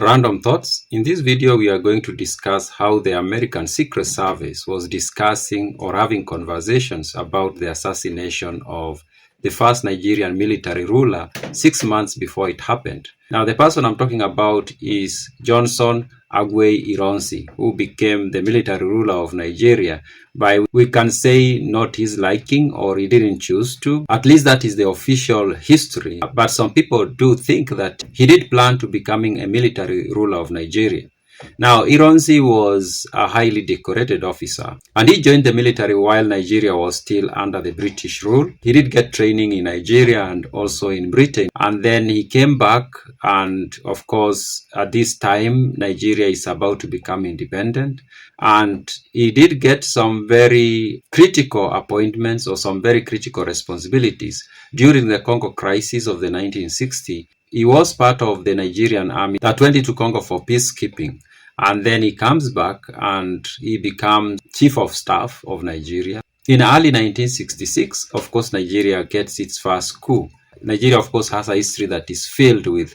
Random Thoughts. In this video, we are going to discuss how the American Secret Service was discussing or having conversations about the assassination of the first Nigerian military ruler 6 months before it happened. Now, the person I'm talking about is Johnson Aguiyi-Ironsi, who became the military ruler of Nigeria by, we can say, not his liking, or he didn't choose to. At least that is the official history. But some people do think that he did plan to becoming a military ruler of Nigeria. Now, Ironsi was a highly decorated officer, and he joined the military while Nigeria was still under the British rule. He did get training in Nigeria and also in Britain, and then he came back, and of course, at this time, Nigeria is about to become independent, and he did get some very critical appointments or some very critical responsibilities. During the Congo crisis of the 1960s, he was part of the Nigerian army that went into Congo for peacekeeping. And then he comes back and he becomes chief of staff of Nigeria. In early 1966, of course, Nigeria gets its first coup. Nigeria, of course, has a history that is filled with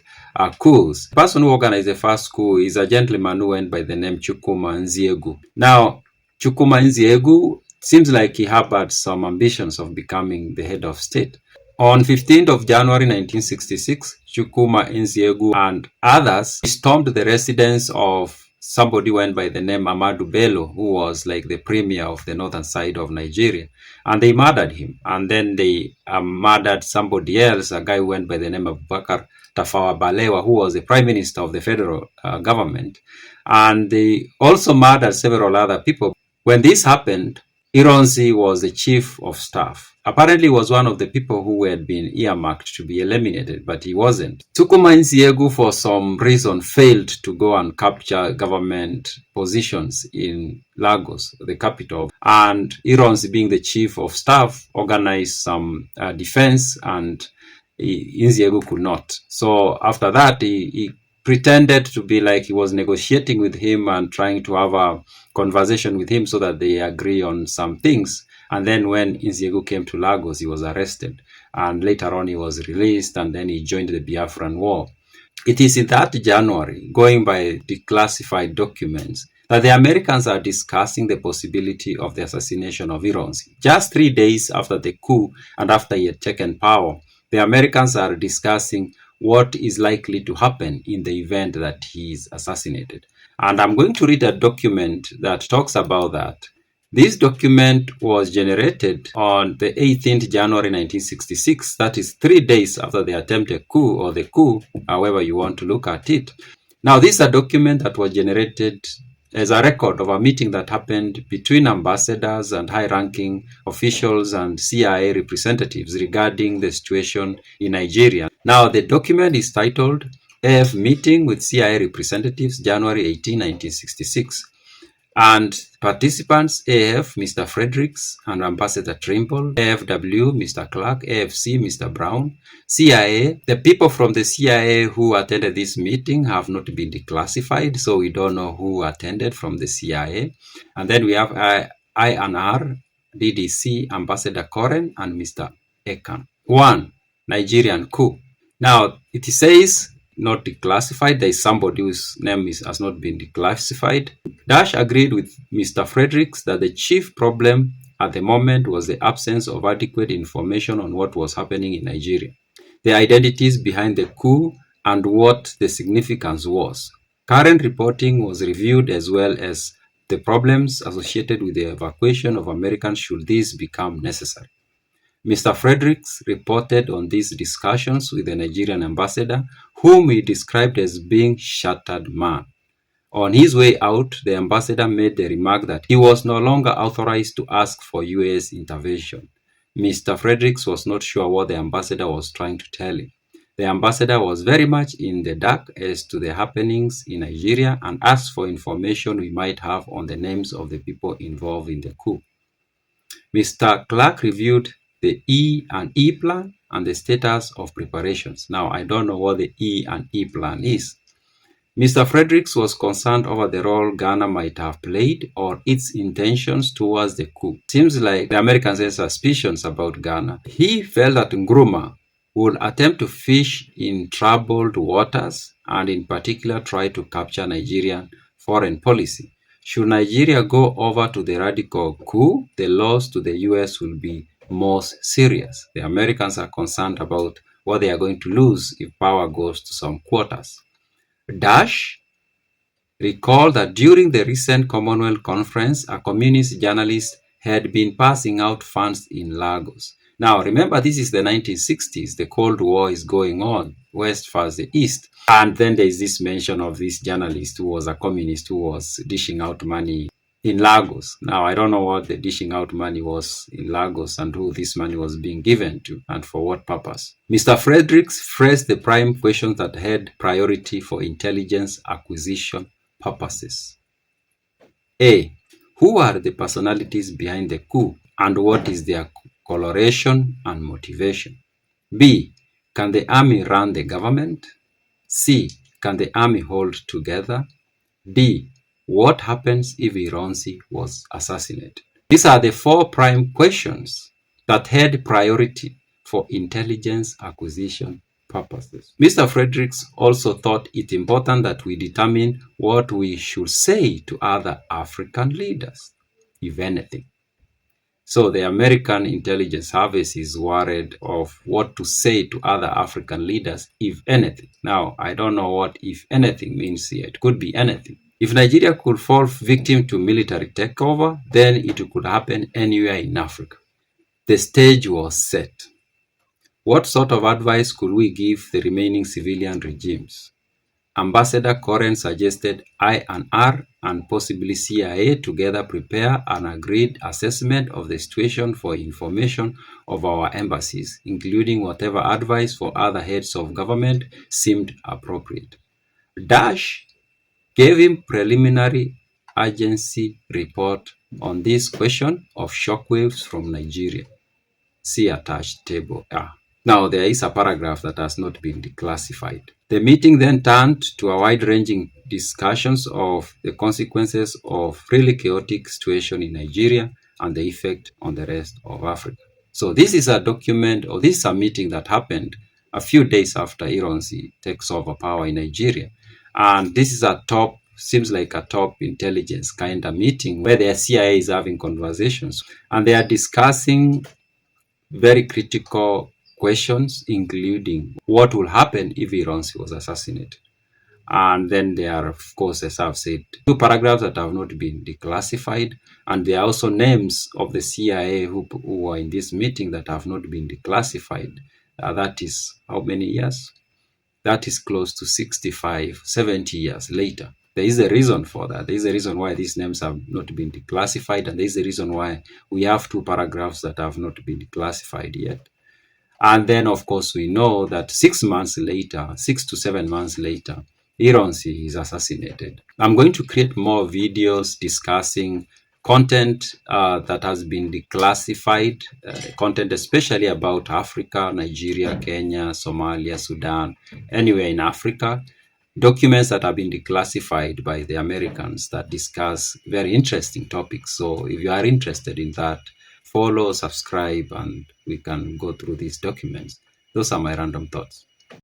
coups. The person who organized the first coup is a gentleman who went by the name Chukwuma Nziegu. Now, Chukwuma Nziegu seems like he harbored some ambitions of becoming the head of state. On 15th of January 1966, Chukwuma Nziegu and others stormed the residence of somebody who went by the name Ahmadu Bello, who was like the premier of the northern side of Nigeria. And they murdered him. And then they murdered somebody else, a guy who went by the name of Bakar Tafawa Balewa, who was the prime minister of the federal government. And they also murdered several other people. When this happened, Ironsi was the chief of staff. Apparently, he was one of the people who had been earmarked to be eliminated, but he wasn't. Chukwuma Nziegu, for some reason, failed to go and capture government positions in Lagos, the capital. And Ironsi, being the chief of staff, organized some defense, and Nziegu could not. So after that, he pretended to be like he was negotiating with him and trying to have a conversation with him so that they agree on some things. And then when Nziegu came to Lagos, he was arrested. And later on, he was released, and then he joined the Biafran War. It is in that January, going by declassified documents, that the Americans are discussing the possibility of the assassination of Ironsi. Just 3 days after the coup and after he had taken power, the Americans are discussing what is likely to happen in the event that he is assassinated. And I'm going to read a document that talks about that. This document was generated on the 18th January 1966. That is 3 days after the attempted coup, or the coup, however you want to look at it. Now, this is a document that was generated as a record of a meeting that happened between ambassadors and high-ranking officials and CIA representatives regarding the situation in Nigeria. Now, the document is titled AF Meeting with CIA Representatives, January 18, 1966. And participants, AF, Mr. Fredericks and Ambassador Trimble, AFW, Mr. Clark, AFC, Mr. Brown, CIA. The people from the CIA who attended this meeting have not been declassified, so we don't know who attended from the CIA. And then we have INR, DDC, Ambassador Koren, and Mr. Ekan. 1. Nigerian coup. Now, it says not declassified. There is somebody whose name has not been declassified. Dash agreed with Mr. Fredericks that the chief problem at the moment was the absence of adequate information on what was happening in Nigeria, the identities behind the coup, and what the significance was. Current reporting was reviewed, as well as the problems associated with the evacuation of Americans should this become necessary. Mr. Fredericks reported on these discussions with the Nigerian ambassador, whom he described as being shattered man. On his way out, the ambassador made the remark that he was no longer authorized to ask for US intervention. Mr. Fredericks was not sure what the ambassador was trying to tell him. The ambassador was very much in the dark as to the happenings in Nigeria and asked for information we might have on the names of the people involved in the coup. Mr. Clark reviewed the E&E plan and the status of preparations. Now, I don't know what the E&E plan is. Mr. Fredericks was concerned over the role Ghana might have played or its intentions towards the coup. Seems like the Americans had suspicions about Ghana. He felt that Nkrumah will attempt to fish in troubled waters and in particular try to capture Nigerian foreign policy. Should Nigeria go over to the radical coup, the loss to the US will be most serious. The Americans are concerned about what they are going to lose if power goes to some quarters. Dash, recall that during the recent Commonwealth Conference, a communist journalist had been passing out funds in Lagos. Now, remember, this is the 1960s. The Cold War is going on, West versus the East. And then there is this mention of this journalist who was a communist who was dishing out money in Lagos. Now, I don't know what the dishing out money was in Lagos and who this money was being given to and for what purpose. Mr. Fredericks phrased the prime questions that had priority for intelligence acquisition purposes. A. Who are the personalities behind the coup and what is their coloration and motivation? B. Can the army run the government? C. Can the army hold together? D. What happens if Ironsi was assassinated? These are the four prime questions that had priority for intelligence acquisition purposes. Mr. Fredericks also thought it important that we determine what we should say to other African leaders, if anything. So the American intelligence service is worried of what to say to other African leaders, if anything. Now, I don't know what if anything means here. It could be anything. If Nigeria could fall victim to military takeover, then it could happen anywhere in Africa. The stage was set. What sort of advice could we give the remaining civilian regimes? Ambassador Koren suggested I&R and possibly CIA together prepare an agreed assessment of the situation for information of our embassies, including whatever advice for other heads of government seemed appropriate. Dash gave him preliminary agency report on this question of shockwaves from Nigeria. See attached table A. Now, there is a paragraph that has not been declassified. The meeting then turned to a wide-ranging discussions of the consequences of really chaotic situation in Nigeria and the effect on the rest of Africa. So this is a document, or this is a meeting that happened a few days after Ironsi takes over power in Nigeria. And this is seems like a top intelligence kind of meeting where the CIA is having conversations and they are discussing very critical questions, including what will happen if Ironsi was assassinated. And then there are, of course, as I've said, two paragraphs that have not been declassified. And there are also names of the CIA who were in this meeting that have not been declassified. That is how many years? That is close to 65, 70 years later. There is a reason for that. There is a reason why these names have not been declassified. And there is a reason why we have two paragraphs that have not been declassified yet. And then, of course, we know that 6 months later, 6 to 7 months later, Ironsi is assassinated. I'm going to create more videos discussing content that has been declassified, content especially about Africa, Nigeria, Kenya, Somalia, Sudan, anywhere in Africa. Documents that have been declassified by the Americans that discuss very interesting topics. So if you are interested in that, follow, subscribe, and we can go through these documents. Those are my random thoughts.